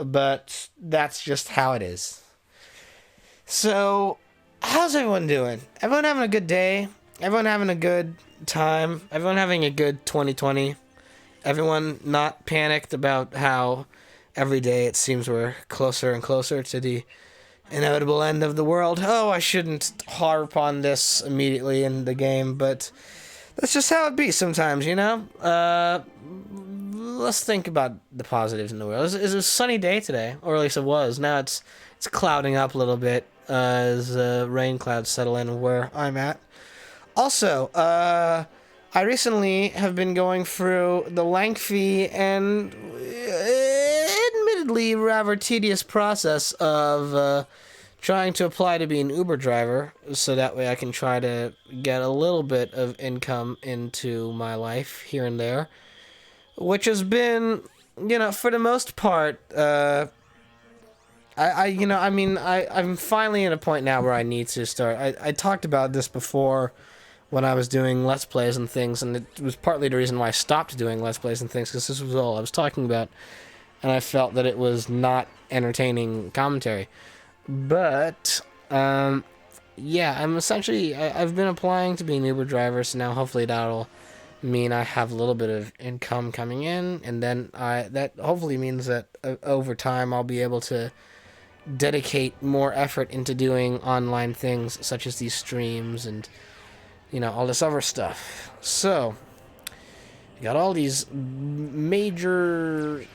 but that's just how it is. So, how's everyone doing? Everyone having a good day? Everyone having a good time? Everyone having a good 2020? Everyone not panicked about how every day it seems we're closer and closer to the inevitable end of the world? Oh, I shouldn't harp on this immediately in the game, but that's just how it be sometimes, you know? Let's think about the positives in the world. It's a sunny day today, or at least it was. Now it's clouding up a little bit as rain clouds settle in where I'm at. Also, I recently have been going through the lengthy and admittedly rather tedious process of trying to apply to be an Uber driver, so that way I can try to get a little bit of income into my life here and there, which has been, for the most part, I'm finally at a point now where I need to start. I talked about this before when I was doing Let's Plays and things, and it was partly the reason why I stopped doing Let's Plays and things, because this was all I was talking about, and I felt that it was not entertaining commentary. But, I'm essentially, I've been applying to be an Uber driver, so now hopefully that'll mean I have a little bit of income coming in, and then that hopefully means that over time I'll be able to dedicate more effort into doing online things such as these streams and all this other stuff. So you got all these major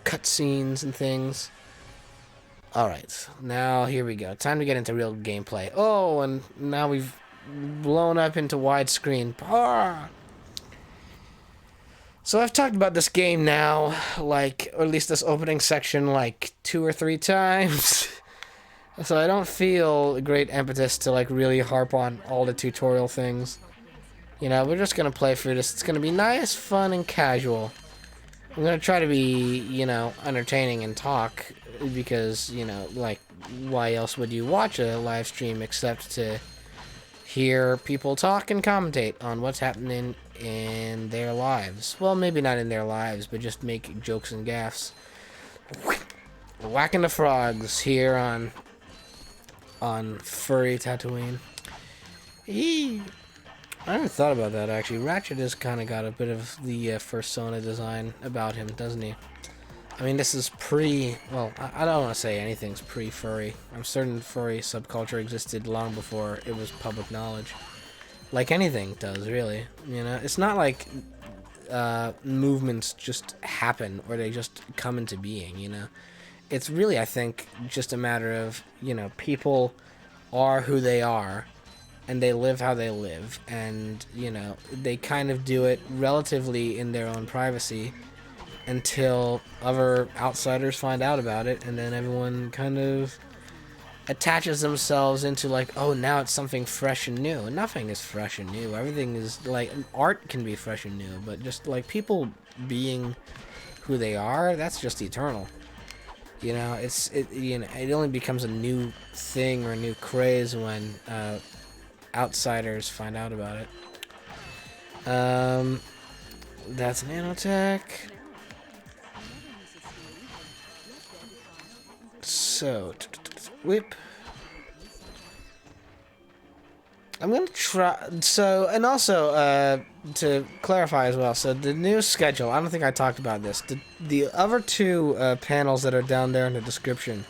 cutscenes and things. Alright, now here we go. Time to get into real gameplay. Oh, and now we've blown up into widescreen. So I've talked about this game now, or at least this opening section, 2 or 3 times. So I don't feel a great impetus to, really harp on all the tutorial things. We're just gonna play through this. It's gonna be nice, fun, and casual. I'm gonna try to be, entertaining and talk, because, why else would you watch a live stream except to hear people talk and commentate on what's happening in their lives? Well, maybe not in their lives, but just make jokes and gaffs. Whacking the frogs here on furry Tatooine. Eee. I haven't thought about that, actually. Ratchet has kind of got a bit of the fursona design about him, doesn't he? I mean, this is well, I don't want to say anything's pre-furry. I'm certain furry subculture existed long before it was public knowledge. Like anything does, really. It's not like movements just happen or they just come into being, It's really, I think, just a matter of, people are who they are and they live how they live, and, they kind of do it relatively in their own privacy until other outsiders find out about it, and then everyone kind of attaches themselves into oh, now it's something fresh and new. Nothing is fresh and new. Everything is art can be fresh and new, but just people being who they are, that's just eternal. It only becomes a new thing or a new craze when outsiders find out about it. That's nanotech. So, whip. I'm gonna try. So, and also, to clarify as well. So, the new schedule. I don't think I talked about this. The other 2 panels that are down there in the description,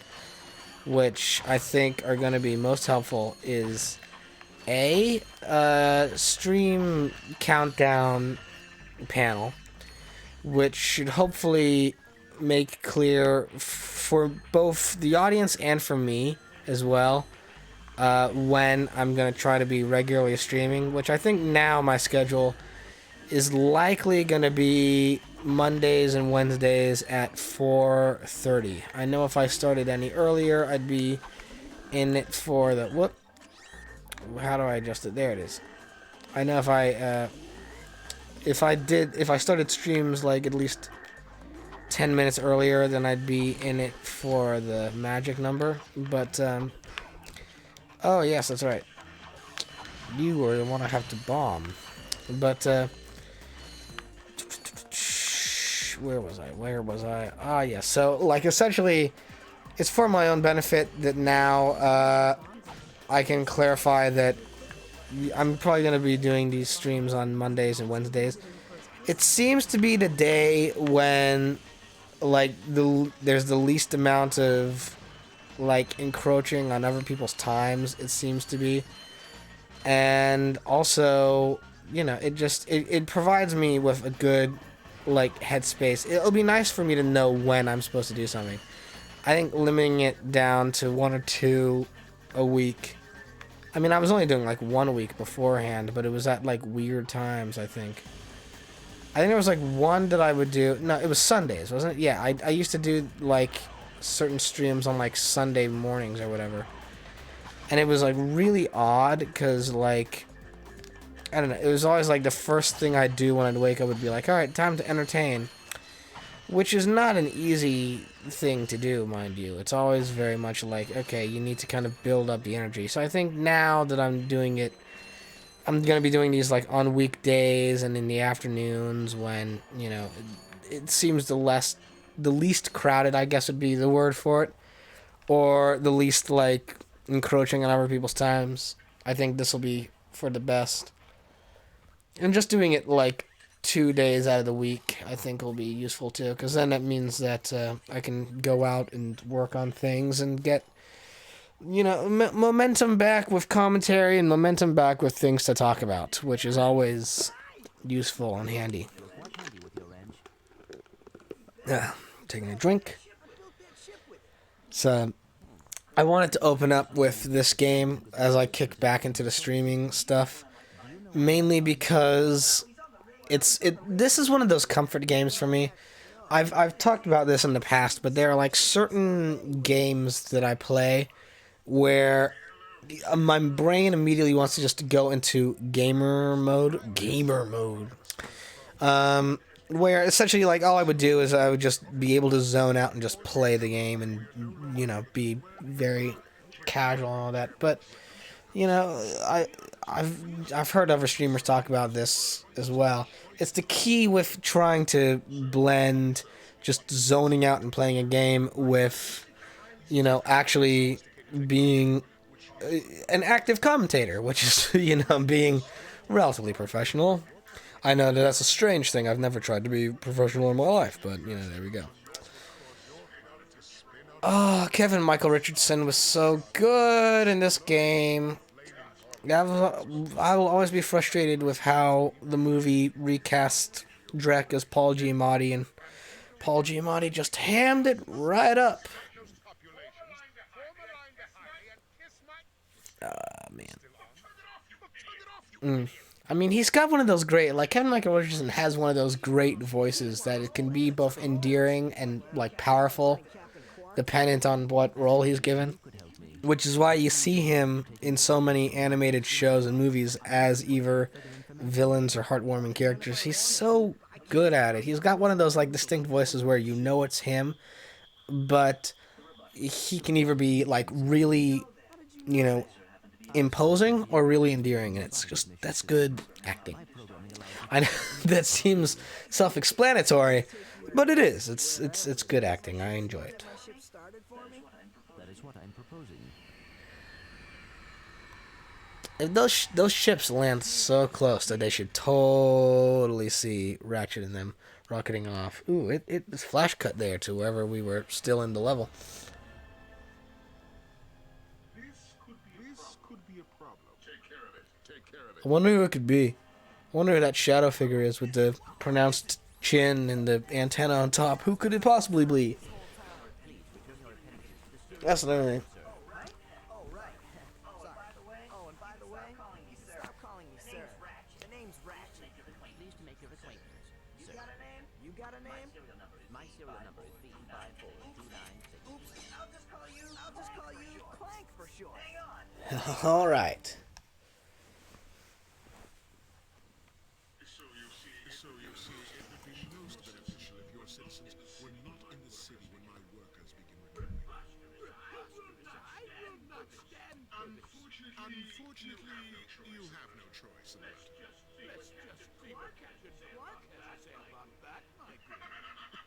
which I think are going to be most helpful, is a stream countdown panel, which should hopefully make clear for both the audience and for me as well when I'm going to try to be regularly streaming, which I think now my schedule is likely going to be Mondays and Wednesdays at 4:30. I know if I started any earlier, I'd be in it for the... Whoop. How do I adjust it? There it is. I know if I started streams at least 10 minutes earlier, then I'd be in it for the magic number. But, oh, yes, that's right. You were the one I have to bomb. But, where was I? Where was I? Ah, yes. So, like, essentially, it's for my own benefit that now I can clarify that I'm probably going to be doing these streams on Mondays and Wednesdays. It seems to be the day when, like, there's the least amount of, like, encroaching on other people's times, it seems to be. And also, you know, it provides me with a good, like, headspace. It'll be nice for me to know when I'm supposed to do something. I think limiting it down to 1 or 2 a week. I mean, I was only doing like 1 a week beforehand, but it was at like weird times, I think. I think there was like one that I would do. No, it was Sundays, wasn't it? Yeah, I used to do like certain streams on like Sunday mornings or whatever. And it was like really odd because like, I don't know, it was always like the first thing I'd do when I'd wake up would be like, alright, time to entertain. Which is not an easy thing to do, mind you. It's always very much like, okay, you need to kind of build up the energy. So I think now that I'm doing it, I'm going to be doing these like on weekdays and in the afternoons when, you know, it seems the least crowded, I guess would be the word for it. Or the least like encroaching on other people's times. I think this will be for the best. And just doing it like 2 days out of the week, I think will be useful too, because then that means that I can go out and work on things and get, you know, momentum back with commentary and momentum back with things to talk about, which is always useful and handy. Taking a drink. So, I wanted to open up with this game as I kick back into the streaming stuff, mainly because this is one of those comfort games for me. I've talked about this in the past, but there are like certain games that I play where my brain immediately wants to just go into gamer mode. Where essentially like all I would do is I would just be able to zone out and just play the game and, you know, be very casual and all that. But, you know, I've heard other streamers talk about this as well. It's the key with trying to blend just zoning out and playing a game with, you know, actually being an active commentator, which is, you know, being relatively professional. I know that that's a strange thing. I've never tried to be professional in my life, but, you know, there we go. Oh, Kevin Michael Richardson was so good in this game. I will always be frustrated with how the movie recast Drek as Paul Giamatti, and Paul Giamatti just hammed it right up. Man. I mean, he's got one of those great, like, Kevin Michael Richardson has one of those great voices that it can be both endearing and, like, powerful, dependent on what role he's given. Which is why you see him in so many animated shows and movies as either villains or heartwarming characters. He's so good at it. He's got one of those, like, distinct voices where you know it's him, but he can either be, like, really, you know, imposing or really endearing, and it's just, that's good acting. I know that seems self-explanatory, but it is. It's good acting. I enjoy it. If those ships land so close that they should totally see Ratchet and them rocketing off. Ooh, it's flash cut there to wherever we were still in the level. I wonder who it could be. I wonder who that shadow figure is with the pronounced chin and the antenna on top. Who could it possibly be? That's another thing. All right. Unfortunately, you have no choice in that. Let's just see what Captain Mark has to say about that, my good.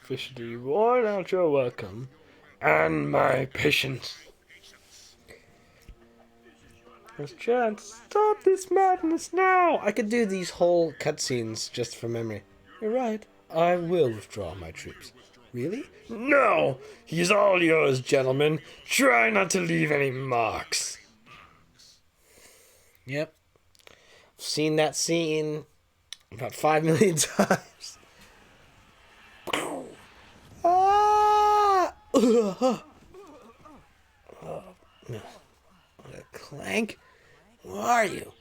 officially worn out your welcome and my patience. There's a chance. Stop this madness now! I could do these whole cutscenes just from memory. You're right. I will withdraw my troops. Really? No! He's all yours, gentlemen. Try not to leave any marks. Yep. I've seen that scene about 5 million times. Ah! Clank? Who are you?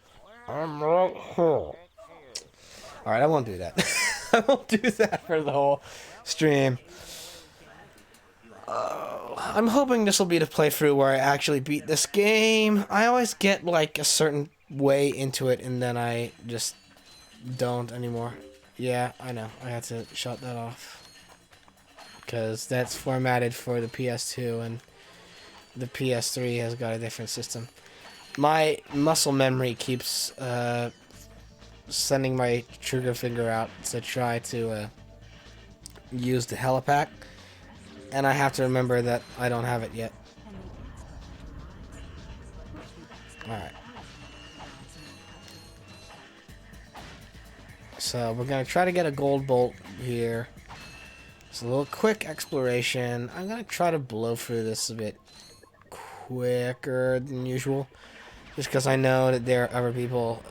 I'm right here. Alright, I won't do that. I won't do that for the whole stream. I'm hoping this will be the playthrough where I actually beat this game. I always get like a certain way into it and then I just don't anymore. Yeah, I know. I had to shut that off. Because that's formatted for the PS2 and the PS3 has got a different system. My muscle memory keeps sending my trigger finger out to try to use the helipack, and I have to remember that I don't have it yet. Alright. So we're going to try to get a gold bolt here. It's a little quick exploration. I'm going to try to blow through this a bit quicker than usual. Just because I know that there are other people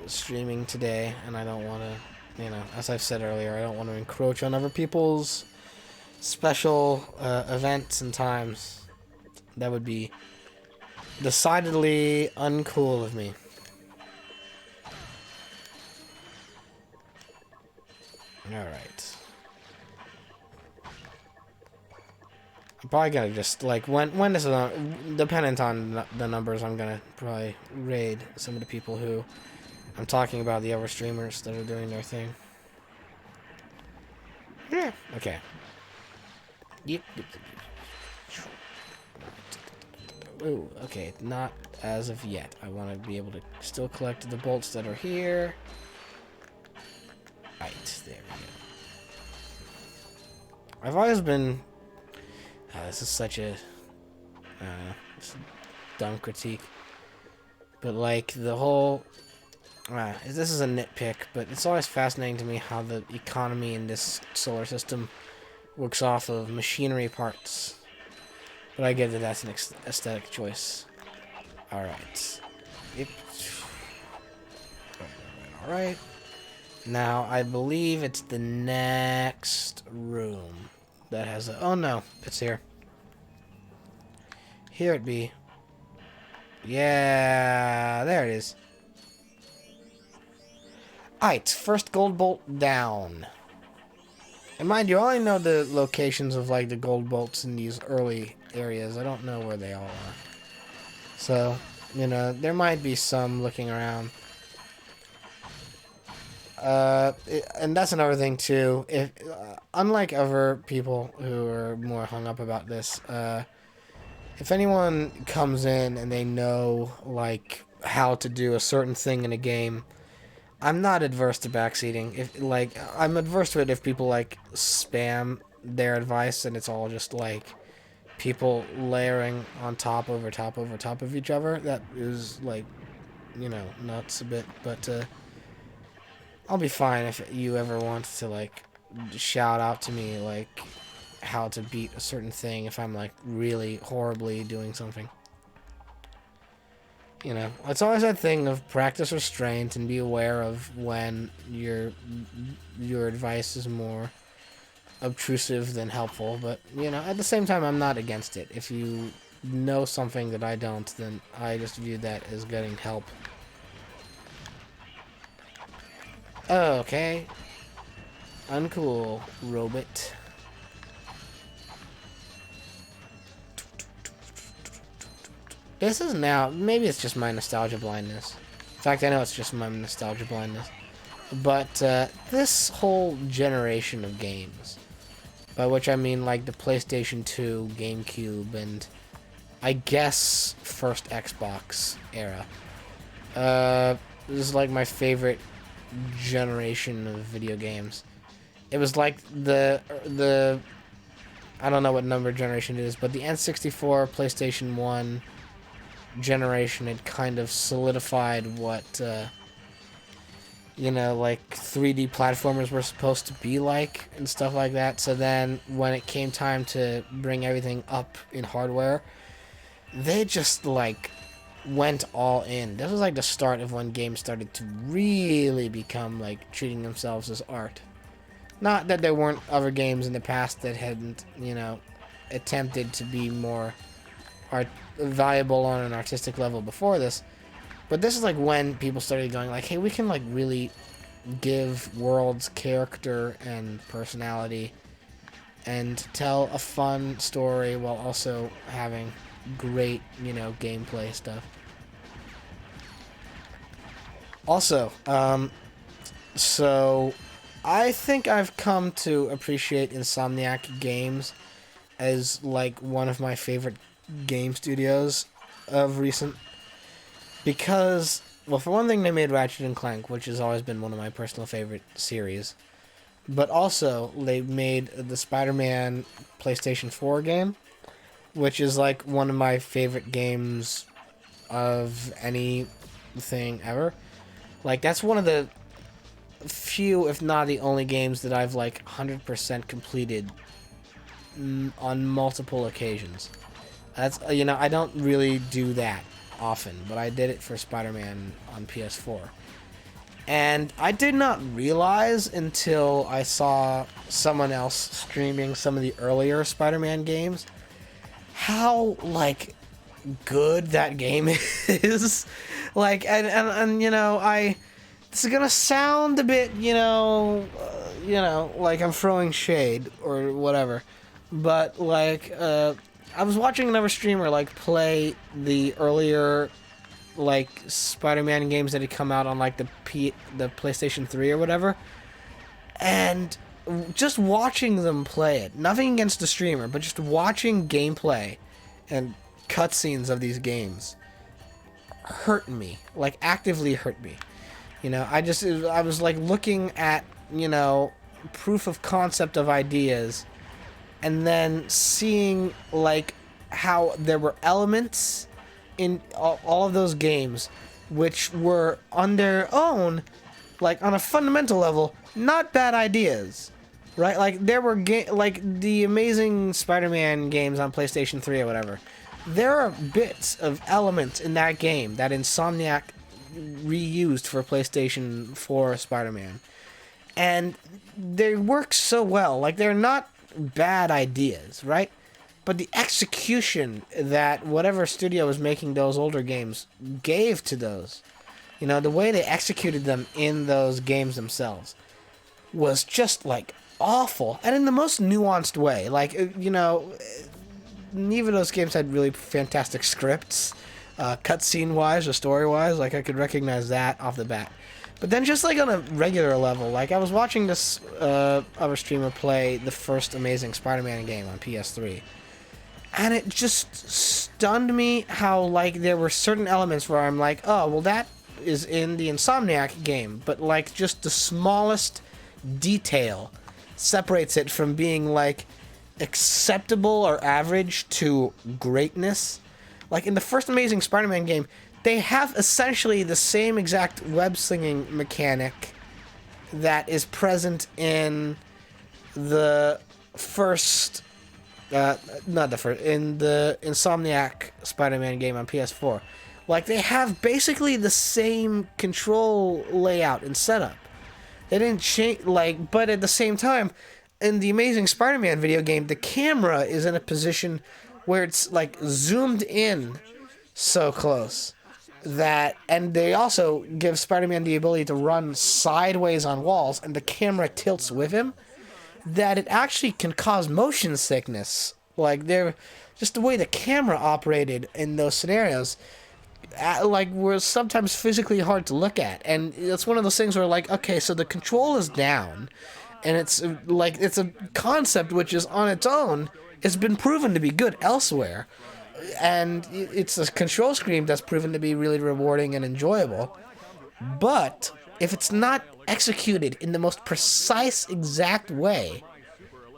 streaming today, and I don't want to, you know, as I've said earlier, I don't want to encroach on other people's special events and times. That would be decidedly uncool of me. Alright. I'm probably gonna just, like, when this is dependent on the numbers, I'm gonna probably raid some of the people who I'm talking about, the other streamers that are doing their thing. Yeah, okay. Yep. Ooh, okay, not as of yet. I want to be able to still collect the bolts that are here. Right, there we go. I've always been... this is such a dumb critique. But, like, the whole... this is a nitpick, but it's always fascinating to me how the economy in this solar system works off of machinery parts. But I get that that's an aesthetic choice. Alright. Yep. Alright. Now, I believe it's the next room that has a... Oh, no. It's here. Here it be. Yeah, there it is. Alright, first gold bolt down. And mind you, I only know the locations of, like, the gold bolts in these early areas. I don't know where they all are. So, you know, there might be some looking around. And that's another thing, too. If unlike other people who are more hung up about this, if anyone comes in and they know, like, how to do a certain thing in a game, I'm not adverse to backseating. If, like, I'm adverse to it if people, like, spam their advice and it's all just, like, people layering on top over top over top of each other. That is, like, you know, nuts a bit. But, I'll be fine if you ever want to, like, shout out to me, like, how to beat a certain thing if I'm, like, really horribly doing something. You know, it's always that thing of practice restraint and be aware of when your advice is more obtrusive than helpful. But, you know, at the same time, I'm not against it. If you know something that I don't, then I just view that as getting help. Okay. Uncool, robot. This is now... Maybe it's just my nostalgia blindness. In fact, I know it's just my nostalgia blindness. But, this whole generation of games, by which I mean, like, the PlayStation 2, GameCube, and I guess first Xbox era. This is, like, my favorite generation of video games. It was like the I don't know what number generation it is, but the N64, PlayStation 1 generation had kind of solidified what like 3D platformers were supposed to be like and stuff like that. So then when it came time to bring everything up in hardware, they just like went all in. This was like the start of when games started to really become like treating themselves as art. Not that there weren't other games in the past that hadn't, attempted to be more valuable on an artistic level before this. But this is like when people started going like, hey, we can like really give worlds character and personality and tell a fun story while also having great, gameplay stuff. Also, so I think I've come to appreciate Insomniac Games as like one of my favorite game studios of recent, because, well, for one thing, they made Ratchet and Clank, which has always been one of my personal favorite series, but also they made the Spider-Man PlayStation 4 game, which is like one of my favorite games of anything ever. Like, that's one of the few, if not the only games that I've like 100% completed on multiple occasions. That's I don't really do that often, but I did it for Spider-Man on PS4. And I did not realize until I saw someone else streaming some of the earlier Spider-Man games how like good that game is. Like, and this is gonna sound a bit, like I'm throwing shade or whatever, but like, I was watching another streamer like play the earlier like Spider-Man games that had come out on like the PlayStation 3 or whatever, and just watching them play it. Nothing against the streamer, but just watching gameplay and cutscenes of these games hurt me, like actively hurt me. I was like looking at, proof of concept of ideas and then seeing like how there were elements in all of those games which were on their own, like on a fundamental level, not bad ideas, right? Like there were like the Amazing Spider-Man games on PlayStation 3 or whatever. There are bits of elements in that game that Insomniac reused for PlayStation 4 Spider-Man, and they work so well. Like, they're not bad ideas, right? But the execution that whatever studio was making those older games gave to those, the way they executed them in those games themselves was just like awful, and in the most nuanced way. Like, neither of those games had really fantastic scripts, cutscene wise or story wise. Like, I could recognize that off the bat. But then just like on a regular level, like I was watching this other streamer play the first Amazing Spider-Man game on PS3, and it just stunned me how like there were certain elements where I'm like, oh, well, that is in the Insomniac game, but like just the smallest detail separates it from being like acceptable or average to greatness. Like in the first Amazing Spider-Man game, they have essentially the same exact web-slinging mechanic that is present in the first, in the Insomniac Spider-Man game on PS4. Like, they have basically the same control layout and setup. They didn't change, like, but at the same time, in the Amazing Spider-Man video game, the camera is in a position where it's, like, zoomed in so close that, and they also give Spider-Man the ability to run sideways on walls, and the camera tilts with him, that it actually can cause motion sickness. Like, they're just the way the camera operated in those scenarios, like, were sometimes physically hard to look at. And it's one of those things where, like, okay, so the control is down, and it's like, it's a concept which is on its own, it's been proven to be good elsewhere, and it's a control scheme that's proven to be really rewarding and enjoyable. But if it's not executed in the most precise, exact way,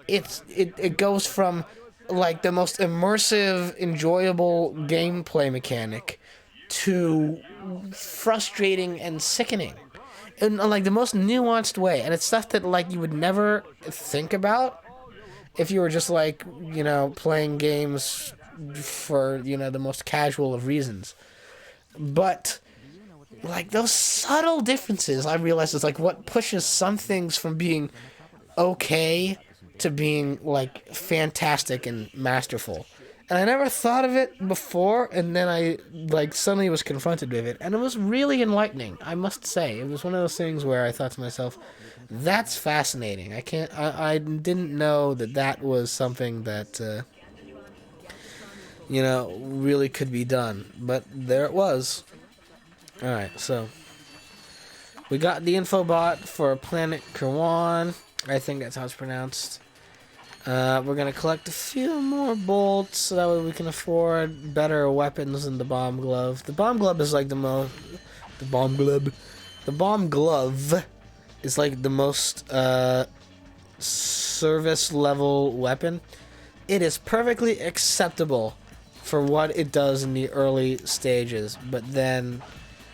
it goes from like the most immersive, enjoyable gameplay mechanic to frustrating and sickening in like the most nuanced way. And it's stuff that like you would never think about if you were just like, you know, playing games for, you know, the most casual of reasons. But like those subtle differences, I realize is like what pushes some things from being okay to being like fantastic and masterful. And I never thought of it before, and then I like suddenly was confronted with it, and it was really enlightening. I must say, it was one of those things where I thought to myself, "That's fascinating." I didn't know that that was something that you know really could be done, but there it was. All right, so we got the info bot for Planet Kerwan. I think that's how it's pronounced. We're gonna collect a few more bolts so that way we can afford better weapons than the bomb glove. The bomb glove is like the most. The bomb glove. The bomb glove is like the most service level weapon. It is perfectly acceptable for what it does in the early stages, but then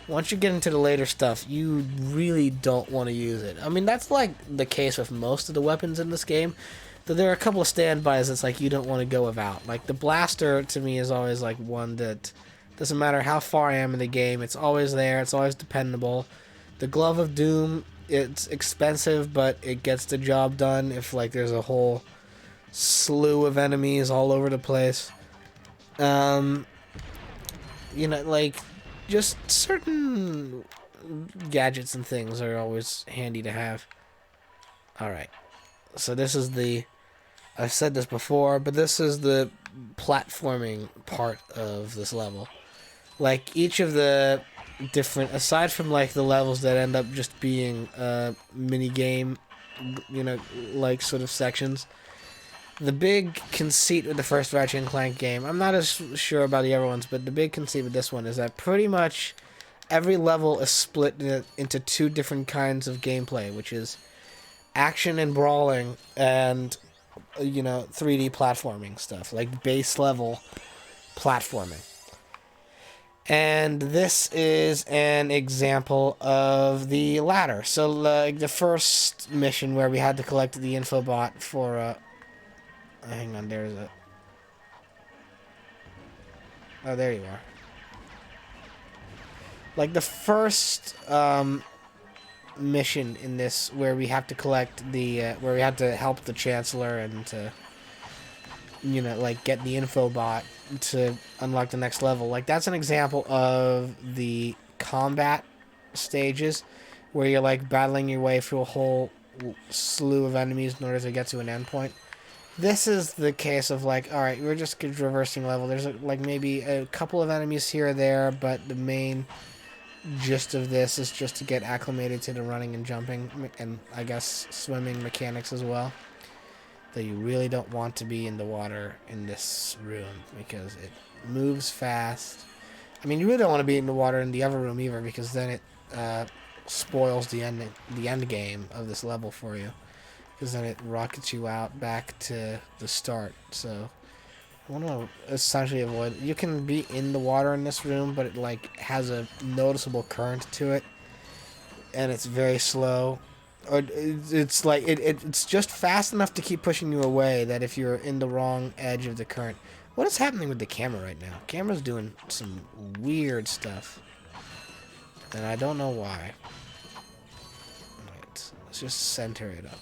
once you get into the later stuff, you really don't want to use it. I mean, that's like the case with most of the weapons in this game. Though there are a couple of standbys that's like you don't want to go without. Like the blaster to me is always like one that doesn't matter how far I am in the game, it's always there, it's always dependable. The glove of doom, it's expensive, but it gets the job done if like there's a whole slew of enemies all over the place. You know, like just certain gadgets and things are always handy to have. All right. So this is the I've said this before, but this is the platforming part of this level. Like each of the different, aside from like the levels that end up just being mini game, you know, like sort of sections. The big conceit with the first Ratchet Clank game, I'm not as sure about the other ones, but the big conceit with this one is that pretty much every level is split into two different kinds of gameplay, which is action and brawling and you know 3D platforming stuff like base level platforming. And this is an example of the latter. So like the first mission where we had to collect the info bot for hang on, there's a oh there you are. Like the first mission in this where we have to collect the where we have to help the Chancellor and to you know like get the info bot to unlock the next level. Like that's an example of the combat stages where you're like battling your way through a whole slew of enemies in order to get to an endpoint. This is the case of like, all right, we're just traversing level. There's like maybe a couple of enemies here or there, but the main gist of this is just to get acclimated to the running and jumping and I guess swimming mechanics as well. Though you really don't want to be in the water in this room because it moves fast. I mean, you really don't want to be in the water in the other room either because then it spoils the end game of this level for you. Because then it rockets you out back to the start. So I want to essentially avoid. You can be in the water in this room, but it like has a noticeable current to it, and it's very slow. Or it's like it's just fast enough to keep pushing you away. That if you're in the wrong edge of the current, what is happening with the camera right now? Camera's doing some weird stuff, and I don't know why. Alright, let's just center it up.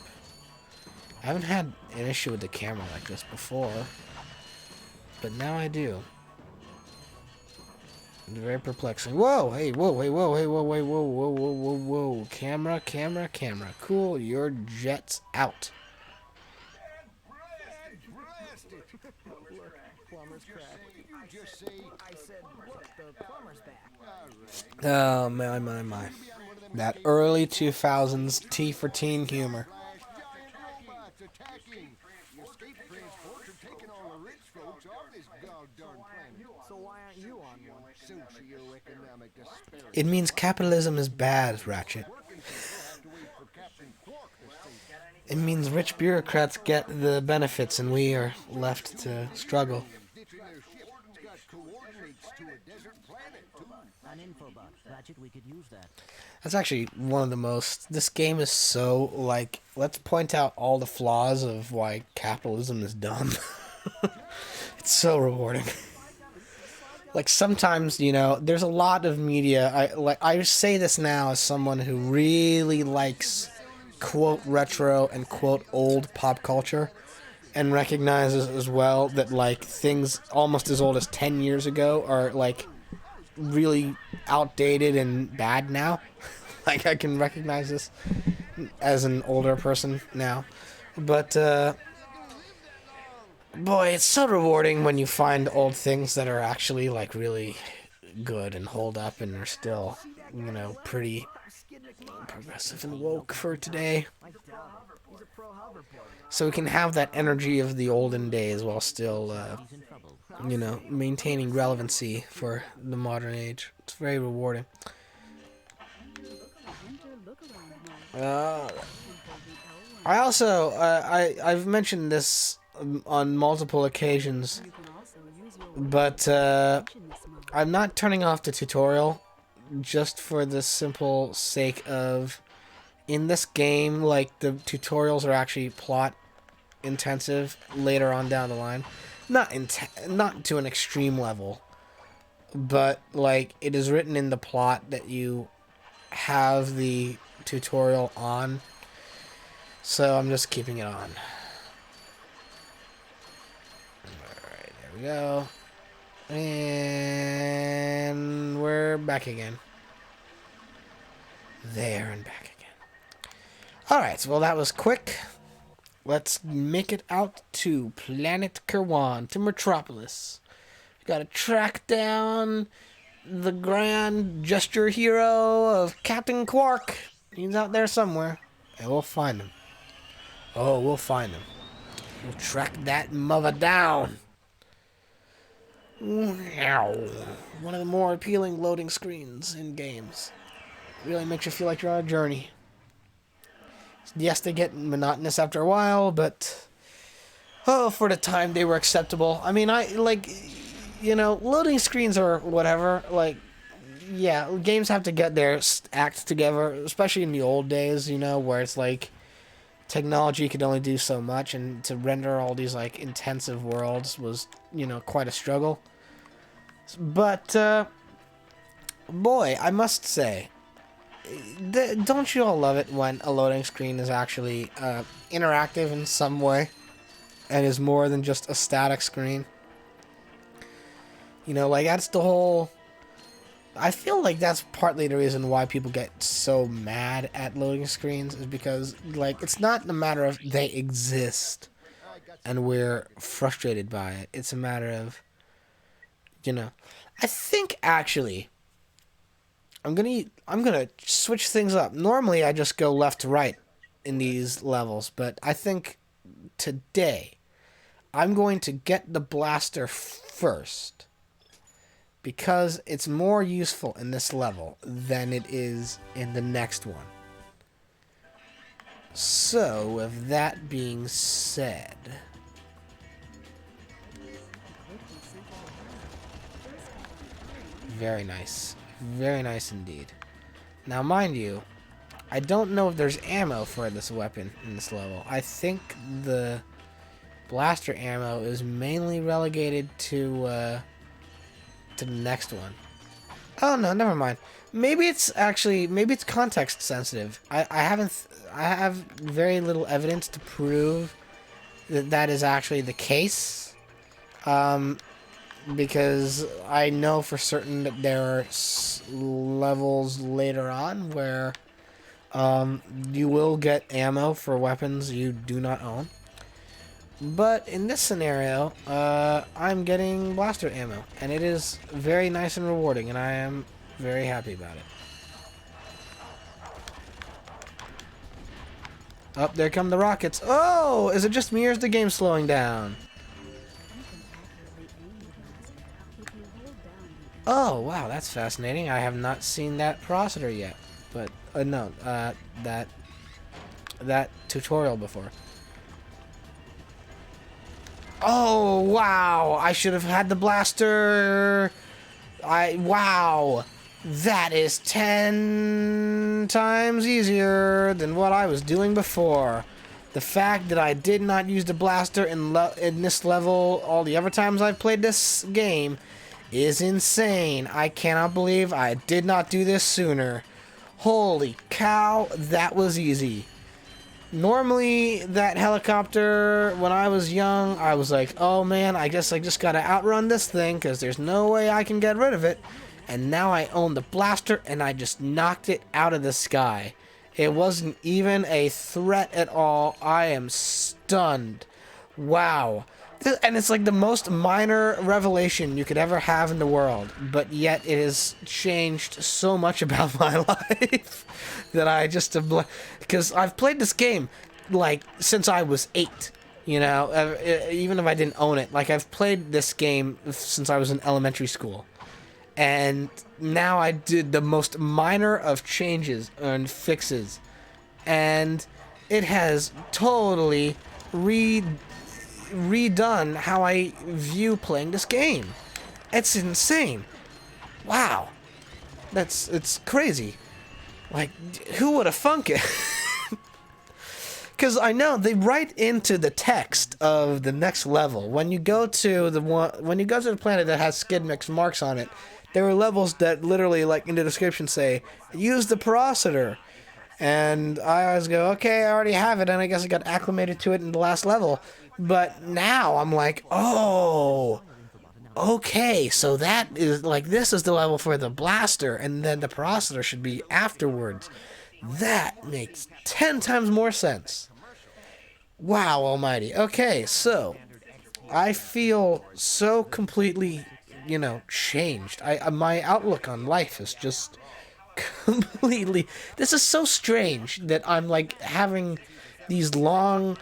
I haven't had an issue with the camera like this before, but now I do. It's very perplexing. Whoa! Hey! Whoa! Hey! Whoa! Hey! Whoa! Whoa! Whoa! Whoa! Whoa! Whoa! Whoa! Camera! Camera! Camera! Cool. Your jet's out. Oh my my my! That early 2000s T for teen humor. It means capitalism is bad, Ratchet. It means rich bureaucrats get the benefits and we are left to struggle. An info box. Ratchet, we could use that. That's actually one of the most... This game is so, like... Let's point out all the flaws of why capitalism is dumb. It's so rewarding. Like, sometimes, you know, there's a lot of media... I say this now as someone who really likes, quote, retro and, quote, old pop culture. And recognizes as well that, like, things almost as old as 10 years ago are, like... really outdated and bad now. Like, I can recognize this as an older person now. But, boy, it's so rewarding when you find old things that are actually, like, really good and hold up and are still, you know, pretty progressive and woke for today. So we can have that energy of the olden days while still, you know, maintaining relevancy for the modern age. It's very rewarding. I also, I've mentioned this on multiple occasions, but I'm not turning off the tutorial just for the simple sake of, in this game, like, the tutorials are actually plot intensive later on down the line. Not to an extreme level, but, like, it is written in the plot that you have the tutorial on, so I'm just keeping it on. Alright, there we go. And we're back again. There and back again. Alright, well, that was quick. Let's make it out to Planet Kerwan, to Metropolis. We gotta track down the grand gesture hero of Captain Quark. He's out there somewhere, and we'll find him. Oh, we'll find him. We'll track that mother down. One of the more appealing loading screens in games. Really makes you feel like you're on a journey. Yes, they get monotonous after a while, but oh, for the time they were acceptable. I mean, you know, loading screens or whatever, like, yeah, games have to get their act together, especially in the old days, you know, where it's like technology could only do so much, and to render all these, like, intensive worlds was, you know, quite a struggle. But, boy, I must say, don't you all love it when a loading screen is actually interactive in some way and is more than just a static screen? You know, like, that's the whole... I feel like that's partly the reason why people get so mad at loading screens, is because, like, it's not a matter of they exist and we're frustrated by it. It's a matter of, you know... I think, actually... I'm gonna switch things up. Normally, I just go left to right in these levels, but I think today I'm going to get the blaster first because it's more useful in this level than it is in the next one. So, with that being said, very nice. Very nice indeed. Now, mind you, I don't know if there's ammo for this weapon in this level. I think the blaster ammo is mainly relegated to the next one. Oh no, never mind. Maybe it's context sensitive. I have very little evidence to prove that that is actually the case. Because I know for certain that there are levels later on where you will get ammo for weapons you do not own. But in this scenario, I'm getting blaster ammo, and it is very nice and rewarding, and I am very happy about it. Oh, there come the rockets. Oh, is it just me or is the game slowing down? Oh, wow, that's fascinating. I have not seen that processor yet. but no, that tutorial before. Oh wow! I should have had the blaster. Wow, that is 10 times easier than what I was doing before. The fact that I did not use the blaster in this level all the other times I've played this game is insane. I cannot believe I did not do this sooner. Holy cow, that was easy. Normally, that helicopter, when I was young, I was like, oh man, I guess I just gotta outrun this thing because there's no way I can get rid of it. And now I own the blaster and I just knocked it out of the sky. It wasn't even a threat at all. I am stunned. Wow. And it's like the most minor revelation you could ever have in the world, but yet it has changed so much about my life that I just because I've played this game like since I was 8, you know, even if I didn't own it. Like I've played this game since I was in elementary school, and now I did the most minor of changes and fixes, and it has totally redone how I view playing this game. It's insane. Wow. It's crazy. Like, who would have thunk it? Because I know they write into the text of the next level. When you go to the planet that has skid mix marks on it, there are levels that literally, like in the description, say, use the processor. And I always go, okay, I already have it, and I guess I got acclimated to it in the last level. But now I'm like, oh, okay, so that is like, this is the level for the blaster, and then the processor should be afterwards. That makes 10 times more sense. Wow almighty. Okay, so I feel so completely, you know, changed. My outlook on life is just completely... This is so strange that I'm like having these long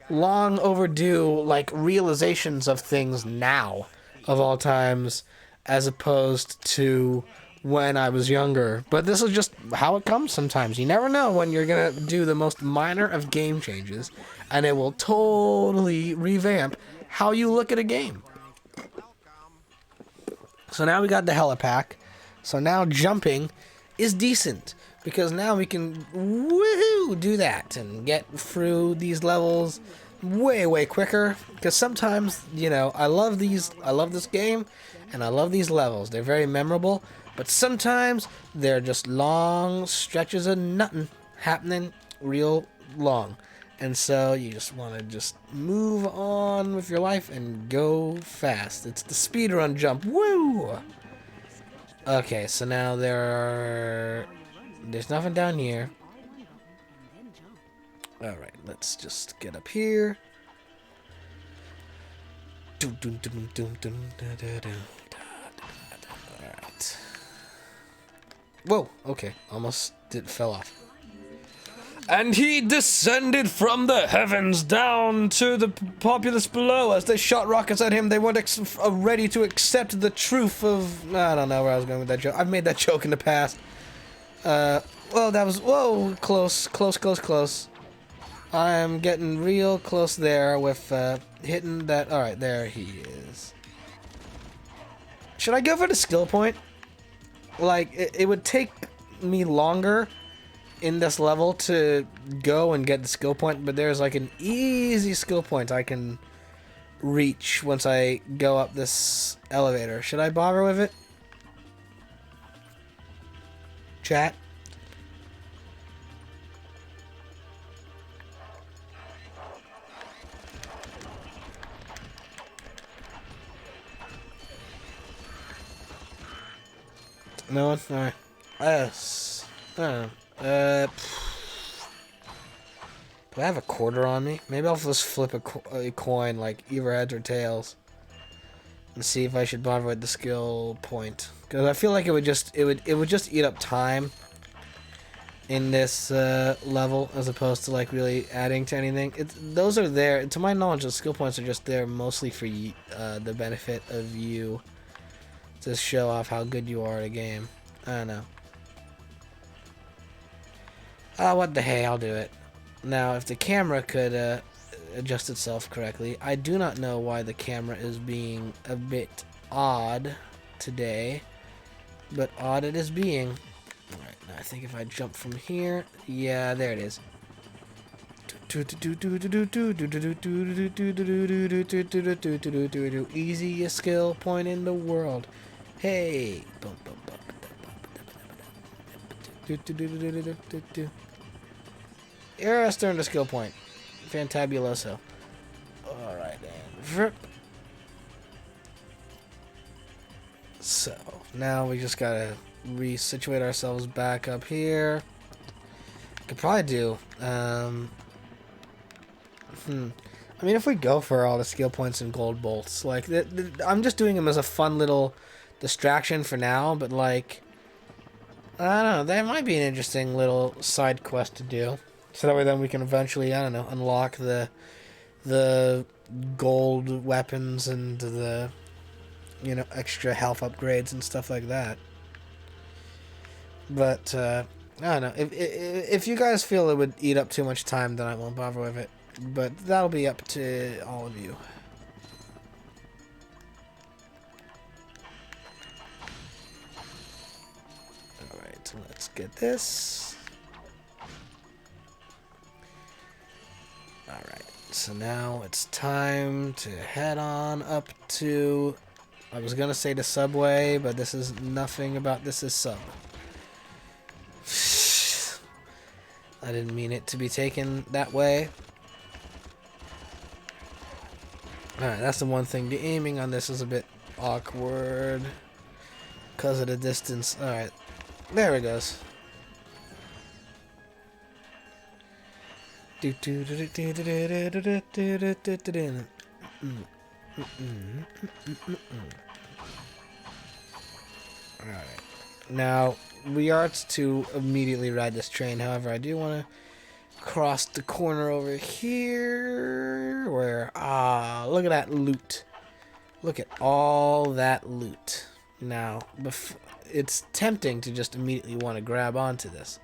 overdue like realizations of things now of all times, as opposed to when I was younger. But this is just how it comes sometimes. You never know when you're gonna do the most minor of game changes, and it will totally revamp how you look at a game. So now we got the helipack. So now jumping is decent, because now we can woohoo do that and get through these levels way quicker. Because sometimes, you know, I love this game and I love these levels. They're very memorable, but sometimes they're just long stretches of nothing happening real long. And so you just want to just move on with your life and go fast. It's the speedrun jump. Woo! Okay, so now there's nothing down here. Alright, let's just get up here. Alright. Whoa, okay, almost fell off. And he descended from the heavens down to the populace below. As they shot rockets at him, they weren't ready to accept the truth of... I don't know where I was going with that joke. I've made that joke in the past. Well, that was... Whoa, close. I'm getting real close there with hitting that... Alright, there he is. Should I go for the skill point? Like, it would take me longer in this level to go and get the skill point, but there's like an easy skill point I can reach once I go up this elevator. Should I bother with it? Chat? No one? Alright. Yes. I don't know. Do I have a quarter on me? Maybe I'll just flip a coin, like either heads or tails, and see if I should bother with the skill point. Because I feel like it would just eat up time in this level, as opposed to like really adding to anything. Those are there, to my knowledge. The skill points are just there mostly for the benefit of you, to show off how good you are at a game. I don't know. What the hey, I'll do it. Now, if the camera could adjust itself correctly. I do not know why the camera is being a bit odd today, but odd it is being. Alright, now I think if I jump from here, yeah, there it is. Easiest skill point in the world. Hey! Era Stern to skill point. Fantabuloso. Alright, and so now we just gotta resituate ourselves back up here. Could probably do I mean, if we go for all the skill points and gold bolts, like I'm just doing them as a fun little distraction for now, but like I don't know, that might be an interesting little side quest to do. So that way then we can eventually, I don't know, unlock the gold weapons and the, you know, extra health upgrades and stuff like that. But I don't know, if you guys feel it would eat up too much time, then I won't bother with it. But that'll be up to all of you. Alright, let's get this. Alright, so now it's time to head on up to, I was gonna say the subway, but this is nothing about this is sub. I didn't mean it to be taken that way. Alright, that's the one thing. The aiming on this is a bit awkward because of the distance. Alright, there it goes. Alright. Now, we are to immediately ride this train. However, I do want to cross the corner over here where, look at that loot. Look at all that loot. Now, it's tempting to just immediately want to grab onto this.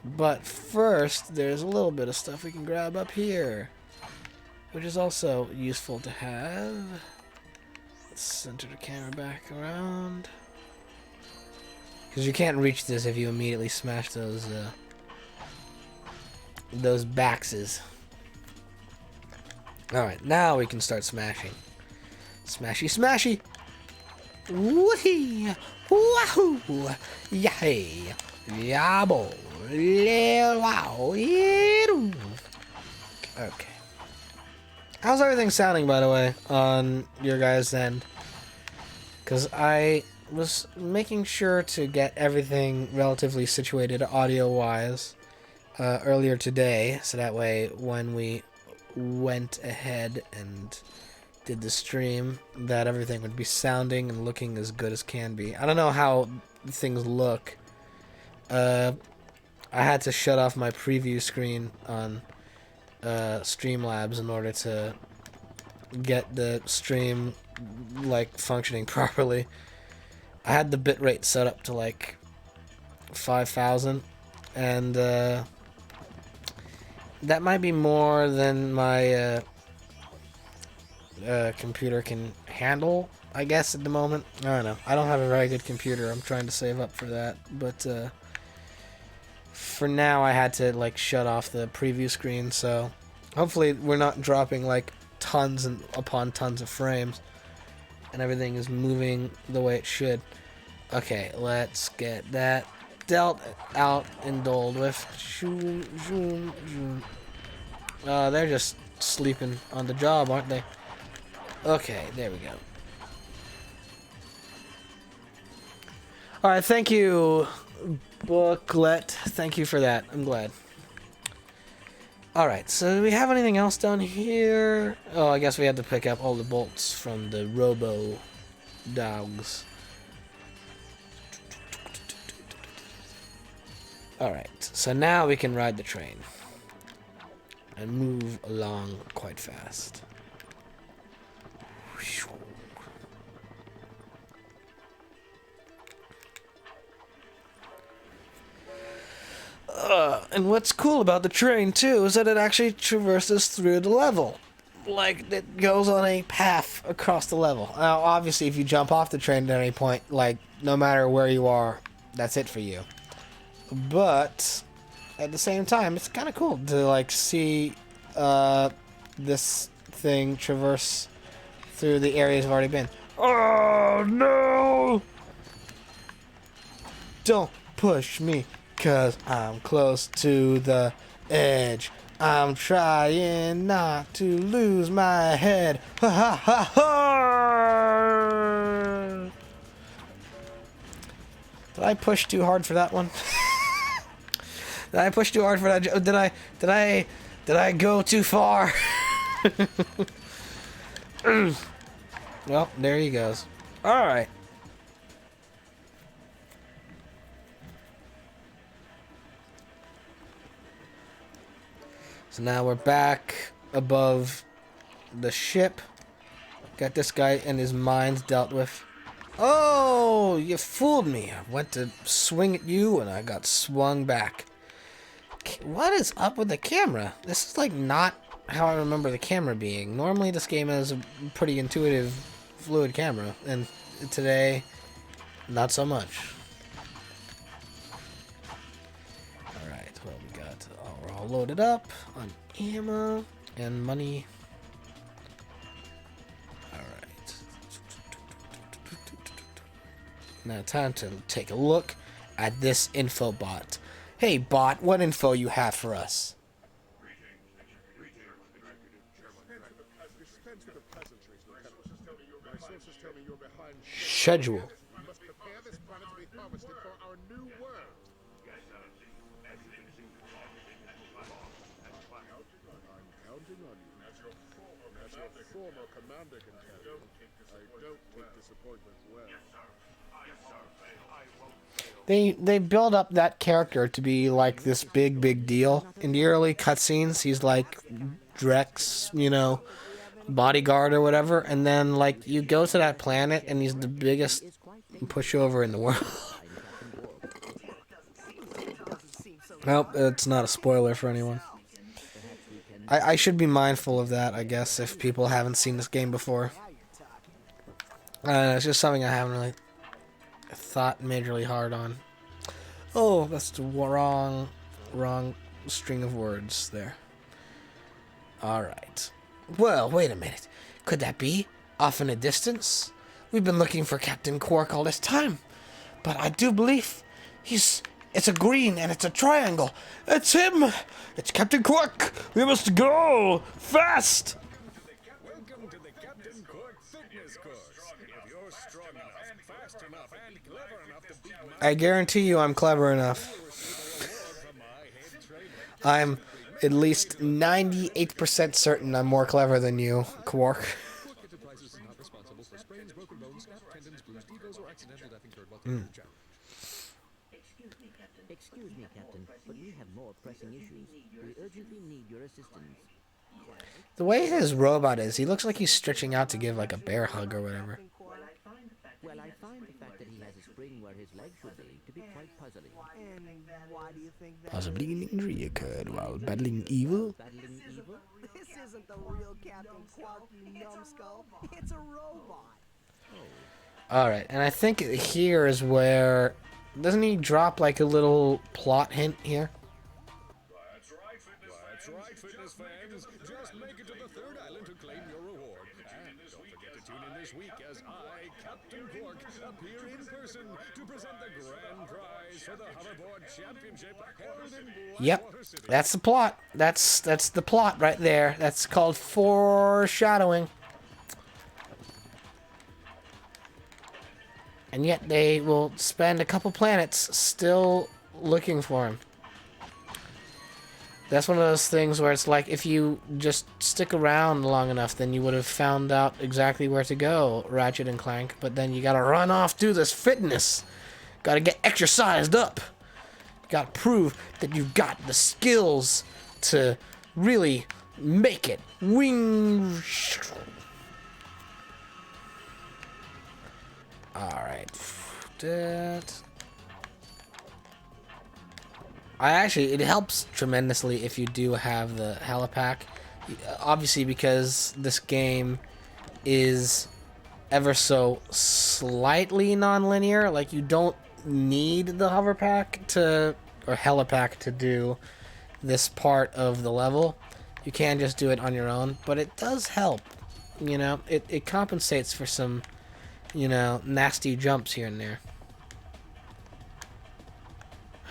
But first, there's a little bit of stuff we can grab up here, which is also useful to have. Let's center the camera back around. Because you can't reach this if you immediately smash those baxes. Alright, now we can start smashing. Smashy, smashy! Woohee! Wahoo! Yay! Yabo! Wow! Okay. How's everything sounding, by the way, on your guys' end? Because I was making sure to get everything relatively situated audio-wise earlier today, so that way when we went ahead and did the stream, that everything would be sounding and looking as good as can be. I don't know how things look. I had to shut off my preview screen on Streamlabs in order to get the stream like functioning properly. I had the bitrate set up to like 5,000, and that might be more than my computer can handle, I guess, at the moment. I don't know. I don't have a very good computer. I'm trying to save up for that, but for now I had to like shut off the preview screen, so hopefully we're not dropping like tons and upon tons of frames and everything is moving the way it should. Okay, let's get that dealt out and doled with. They're just sleeping on the job, aren't they? Okay, there we go. Alright, thank you, Booklet. Thank you for that. I'm glad. Alright, so do we have anything else down here? Oh, I guess we had to pick up all the bolts from the Robo dogs. Alright, so now we can ride the train and move along quite fast. And what's cool about the train, too, is that it actually traverses through the level. Like, it goes on a path across the level. Now, obviously, if you jump off the train at any point, like, no matter where you are, that's it for you. But, at the same time, it's kind of cool to, like, see this thing traverse through the areas I've already been. Oh, no! Don't push me, 'cause I'm close to the edge. I'm trying not to lose my head. Ha ha ha ha! Did I push too hard for that one? Did I push too hard for that? Did I go too far? Well, there he goes. All right. So now we're back above the ship. Got this guy and his mind dealt with. Oh, you fooled me. I went to swing at you and I got swung back. What is up with the camera? This is like not how I remember the camera being. Normally this game has a pretty intuitive, fluid camera. And today, not so much. Alright, well we got, we're all loaded up on ammo and money. Alright. Now time to take a look at this info bot. Hey bot, what info you have for us? Schedule. We must prepare this planet to be harvested for our new world. I'm counting on you. As your former commander can tell you, I don't take disappointment well. They build up that character to be like this big deal. In the early cutscenes, he's like Drex, you know, bodyguard or whatever, and then like you go to that planet and he's the biggest pushover in the world. Nope, it's not a spoiler for anyone. I should be mindful of that, I guess, if people haven't seen this game before. It's just something I haven't really thought majorly hard on. Oh, that's the wrong string of words there. Alright. Well, wait a minute. Could that be? Off in the distance? We've been looking for Captain Quark all this time. But I do believe it's a green and it's a triangle. It's him! It's Captain Quark! We must go! Fast! Welcome to the Captain Quark fitness course. If you're strong enough, fast enough, and clever enough to beat my I guarantee you I'm clever enough. from my head trainer. I'm at least 98% certain I'm more clever than you, Quark. Enterprises is not responsible for sprains, broken bones, snapped tendons, bruised egos, or accidental death incurred while carrying the challenge. Excuse me, Captain, but we have more pressing issues. We urgently need your assistance. The way his robot is, he looks like he's stretching out to give like a bear hug or whatever. Well, I find the fact that he has a spring where his leg should be to be quite puzzling. And why do you think that? Possibly an injury occurred while battling evil. Battling evil? This isn't the real Captain Quark, you numbskull. It's a robot. Alright, and I think here is where... Doesn't he drop like a little plot hint here? That's right, fitness fans. Just make it to the third island to claim your reward. And don't forget to tune in this week as I, Captain Quark, appear in person to present the grand prize for the Hoverboard Championship held in Yep, Blackwater City. that's the plot. That's the plot right there. That's called foreshadowing. And yet they will spend a couple planets still looking for him. That's one of those things where it's like if you just stick around long enough, then you would have found out exactly where to go, Ratchet and Clank. But then you gotta run off, do this fitness. Gotta get exercised up. Gotta prove that you've got the skills to really make it. Wing. Alright. it helps tremendously if you do have the helipack. Obviously, because this game is ever so slightly non-linear, like you don't need the hover pack to, or helipack to do this part of the level. You can just do it on your own, but it does help. You know, it compensates for some, you know, nasty jumps here and there.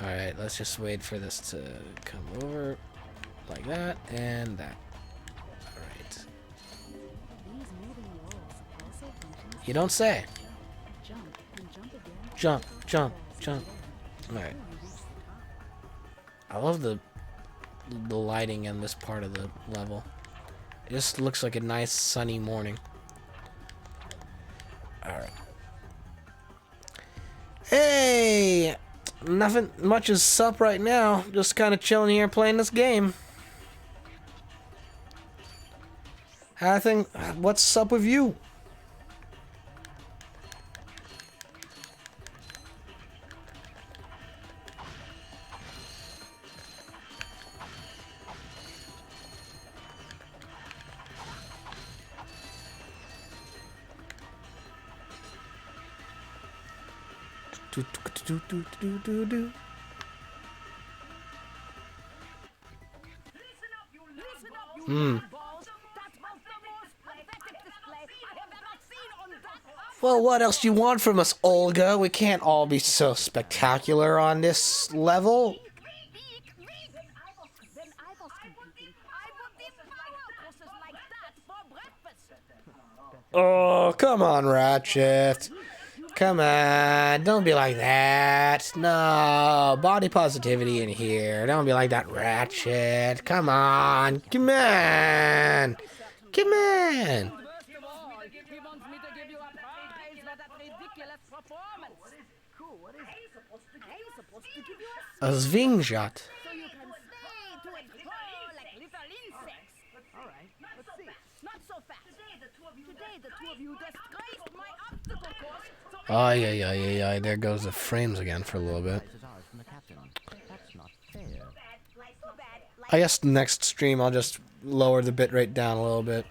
Alright, let's just wait for this to come over like that and that. Alright. You don't say. Jump, jump, jump. Alright. I love the lighting in this part of the level. It just looks like a nice sunny morning. Alright. Hey! Nothing much is sup right now. Just kind of chilling here playing this game. What's up with you? Do. Well, what else do you want from us, Olga? We can't all be so spectacular on this level. Oh, come on, Ratchet. Come on, don't be like that. No, body positivity in here. Don't be like that, Ratchet. Come on, come on, come on. A swing shot. Oh, yeah. There goes the frames again for a little bit. I guess next stream I'll just lower the bitrate down a little bit.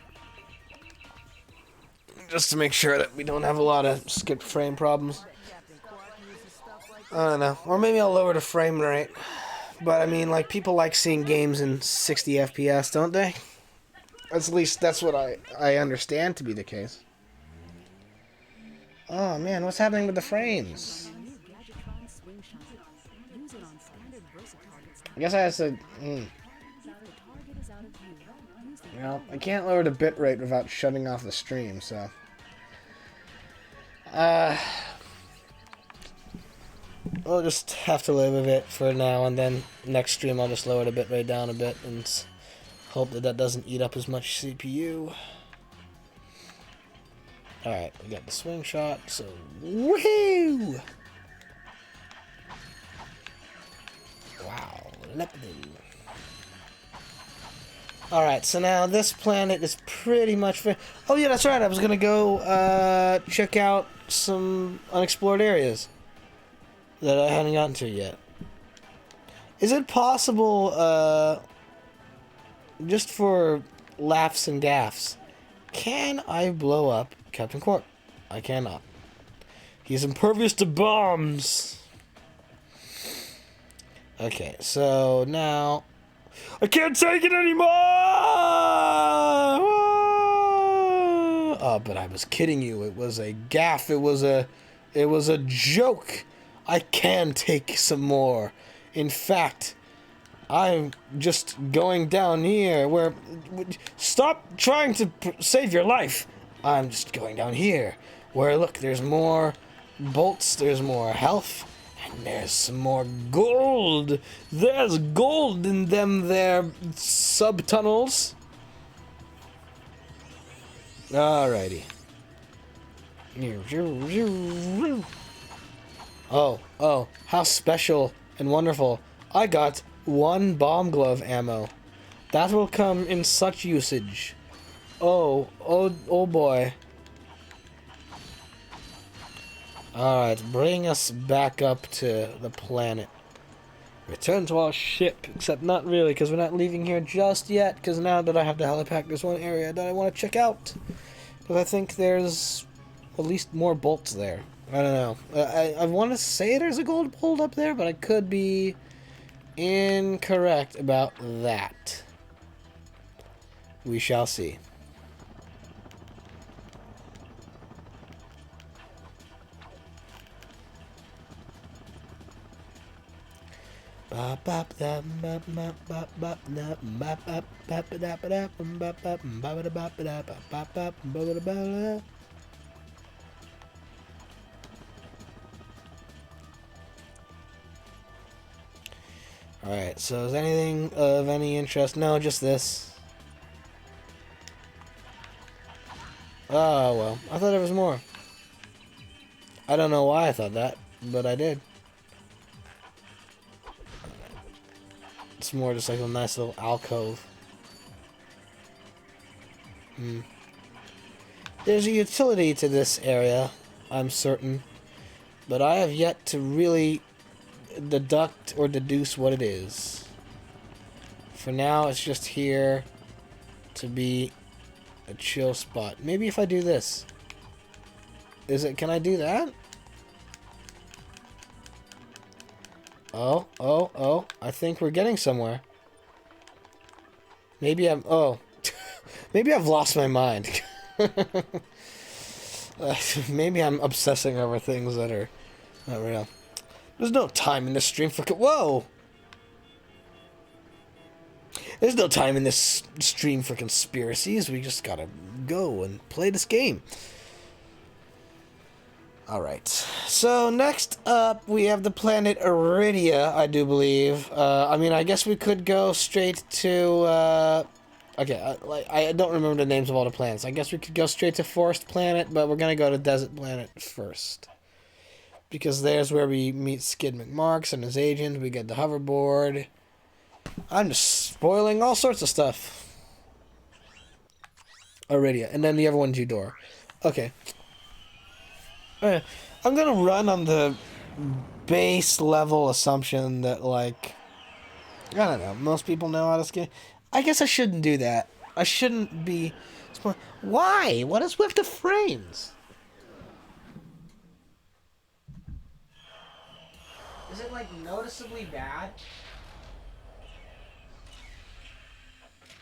Just to make sure that we don't have a lot of skipped frame problems. I don't know. Or maybe I'll lower the frame rate. But I mean, like, people like seeing games in 60 FPS, don't they? At least that's what I understand to be the case. Oh man, what's happening with the frames? I guess I have to... Well, I can't lower the bitrate without shutting off the stream, so... We'll just have to live with it for now, and then next stream I'll just lower the bitrate down a bit and hope that doesn't eat up as much CPU. Alright, we got the swing shot, so woohoo! Wow, lovely. Alright, so now this planet is pretty much... Oh yeah, that's right, I was gonna go check out some unexplored areas that I hadn't gotten to yet. Is it possible, just for laughs and gaffs, can I blow up Captain Quark? I cannot. He's impervious to bombs. Okay, so now I can't take it anymore. Oh, but I was kidding you. It was a gaff. It was a joke. I can take some more. In fact, I'm just going down here where... Stop trying to save your life. I'm just going down here where, look, there's more bolts, there's more health, and there's some more gold. There's gold in them there sub-tunnels. Alrighty. Oh, how special and wonderful. I got 1 bomb glove ammo. That will come in such usage. Oh boy. Alright, bring us back up to the planet. Return to our ship, except not really, because we're not leaving here just yet, because now that I have the helipack, there's one area that I want to check out. Because I think there's at least more bolts there. I don't know. I want to say there's a gold bolt up there, but I could be incorrect about that. We shall see. Alright, so is anything of any interest? No, just this. Oh, well. I thought there was more. I don't know why I thought that, but I did. It's more just like a nice little alcove. There's a utility to this area, I'm certain. But I have yet to really deduct or deduce what it is. For now, it's just here to be a chill spot. Maybe if I do this. Can I do that? Oh. I think we're getting somewhere. Maybe maybe I've lost my mind. Maybe I'm obsessing over things that are not real. There's no time in this stream for... Whoa! There's no time in this stream for conspiracies. We just gotta go and play this game. Alright. So, next up, we have the planet Iridia, I do believe. I mean, I guess we could go straight to... Okay, I don't remember the names of all the planets. I guess we could go straight to Forest Planet, but we're gonna go to Desert Planet first. Because there's where we meet Skid McMarks and his agent. We get the hoverboard. I'm just spoiling all sorts of stuff. Iridia. And then the other one's Eudora. Okay. I'm gonna run on the base level assumption that, like... I don't know. Most people know how to ski. I guess I shouldn't do that. I shouldn't be... Why? What is with the frames? Is it, like, noticeably bad?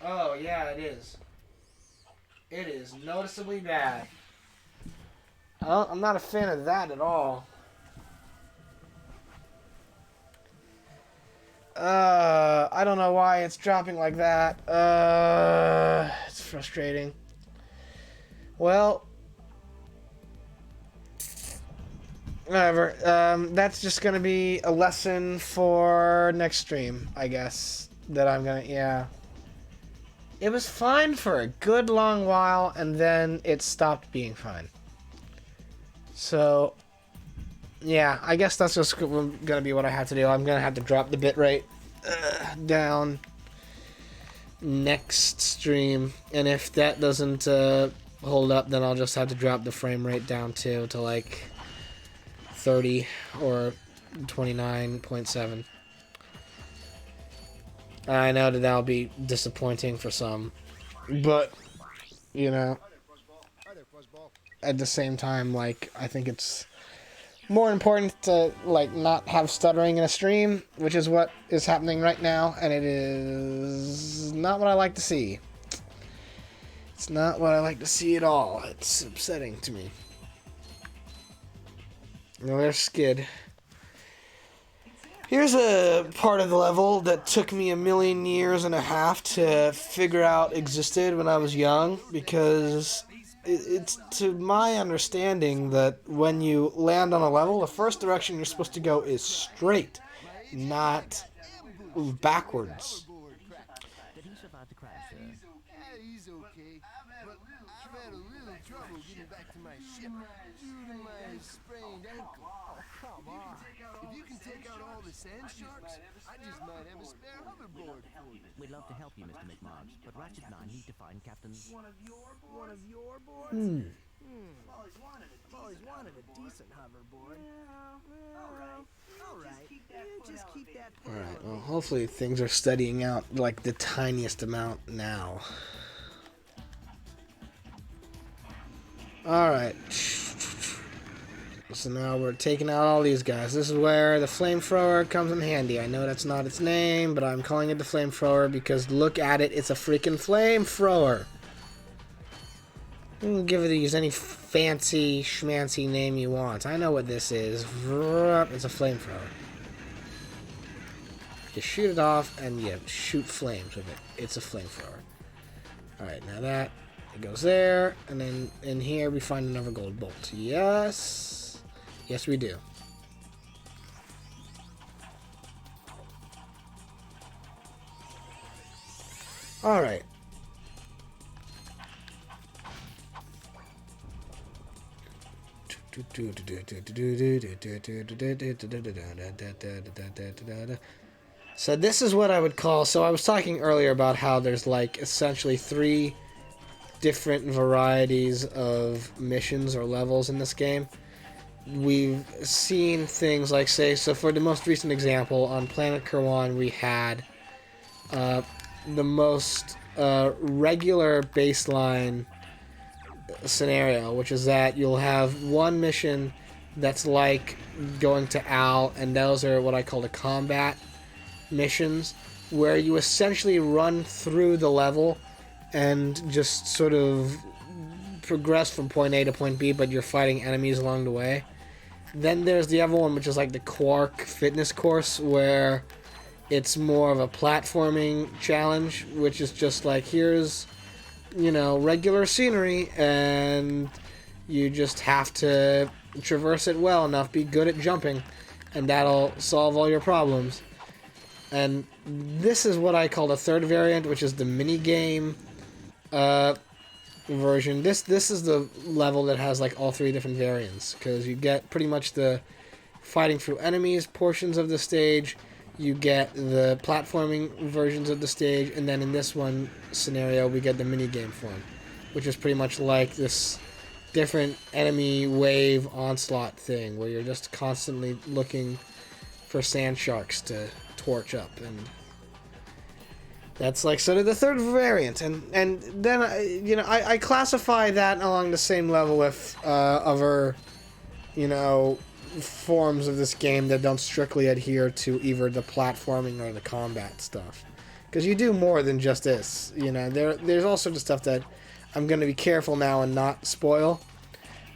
Oh, yeah, it is. It is noticeably bad. I'm not a fan of that at all. I don't know why it's dropping like that. It's frustrating. Well... Whatever. That's just gonna be a lesson for next stream, I guess. That I'm gonna, yeah. It was fine for a good long while, and then it stopped being fine. So, yeah, I guess that's just gonna be what I have to do. I'm gonna have to drop the bitrate down next stream, and if that doesn't hold up, then I'll just have to drop the frame rate down too to like 30 or 29.7. I know that that'll be disappointing for some, but you know, at the same time, like, I think it's more important to like not have stuttering in a stream, which is what is happening right now, and it is not what I like to see. It's not what I like to see at all. It's upsetting to me. Well, there's Skid. Here's a part of the level that took me 1.5 years to figure out existed when I was young, because it's to my understanding that when you land on a level, the first direction you're supposed to go is straight, not backwards. Did he survive the crash, sir? He's okay, but I've had a little trouble getting back to my ship due to my sprained ankle. Oh, come on. If you can take out all the sand sharks, I just might have a spare hoverboard for you. We'd love to help you, Mr. McMarks, but Ratchet and I need to find Captain... One of your boards? I've always wanted a decent hoverboard. All right. You just keep that. Alright, well, hopefully things are steadying out like the tiniest amount now. Alright. So now we're taking out all these guys. This is where the flamethrower comes in handy. I know that's not its name, but I'm calling it the flamethrower because look at it, it's a freaking flamethrower. You can give these any fancy schmancy name you want. I know what this is. It's a flamethrower. You shoot it off and you shoot flames with it. It's a flamethrower. Alright, now that it goes there, and then in here we find another gold bolt. Yes. Yes, we do. Alright. So this is what I would call, so I was talking earlier about how there's like essentially 3 different varieties of missions or levels in this game. We've seen things like, say, so for the most recent example, on Planet Kerwan we had the most regular baseline scenario, which is that you'll have one mission that's like going to Al, and those are what I call the combat missions, where you essentially run through the level and just sort of progress from point A to point B, but you're fighting enemies along the way. Then there's the other one, which is like the Quark fitness course, where it's more of a platforming challenge, which is just like, here's, you know, regular scenery, and you just have to traverse it well enough, be good at jumping, and that'll solve all your problems. And this is what I call the third variant, which is the mini-game version. This is the level that has like all 3 different variants, because you get pretty much the fighting through enemies portions of the stage, you get the platforming versions of the stage, and then in this one scenario we get the mini-game form, which is pretty much like this different enemy wave onslaught thing, where you're just constantly looking for sand sharks to torch up, and that's like sort of the third variant. And then I classify that along the same level with other, you know, forms of this game that don't strictly adhere to either the platforming or the combat stuff, because you do more than just this. You know, there's all sorts of stuff that I'm going to be careful now and not spoil,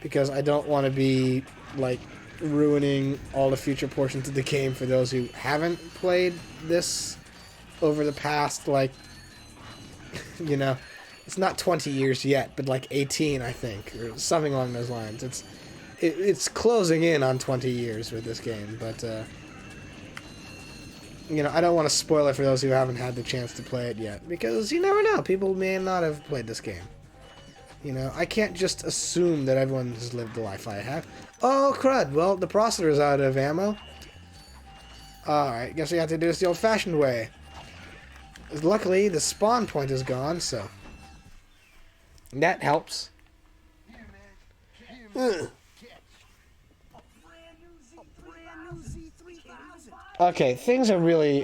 because I don't want to be like ruining all the future portions of the game for those who haven't played this over the past, like, you know, it's not 20 years yet, but like 18, I think, or something along those lines. It's closing in on 20 years with this game, but you know, I don't want to spoil it for those who haven't had the chance to play it yet, because you never know, people may not have played this game. You know, I can't just assume that everyone has lived the life I have. Oh, crud. Well, the processor's out of ammo. Alright, guess we have to do this the old-fashioned way. Luckily, the spawn point is gone, so that helps. Ugh. Okay, things are really,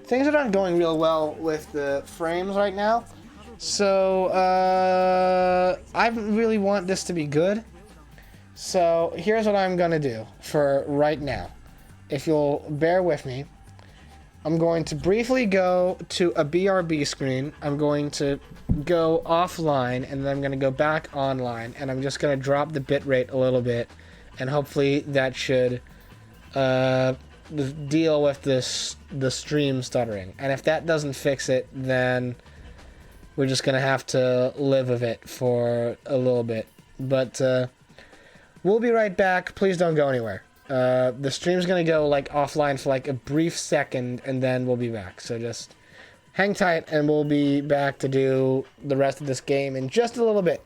things are not going real well with the frames right now. So, I really want this to be good. So, here's what I'm gonna do for right now. If you'll bear with me, I'm going to briefly go to a BRB screen. I'm going to go offline, and then I'm going to go back online, and I'm just going to drop the bitrate a little bit, and hopefully that should deal with the stream stuttering. And if that doesn't fix it, then we're just going to have to live with it for a little bit. But we'll be right back. Please don't go anywhere. The stream's gonna go like offline for like a brief second, and then we'll be back. So just hang tight, and we'll be back to do the rest of this game in just a little bit.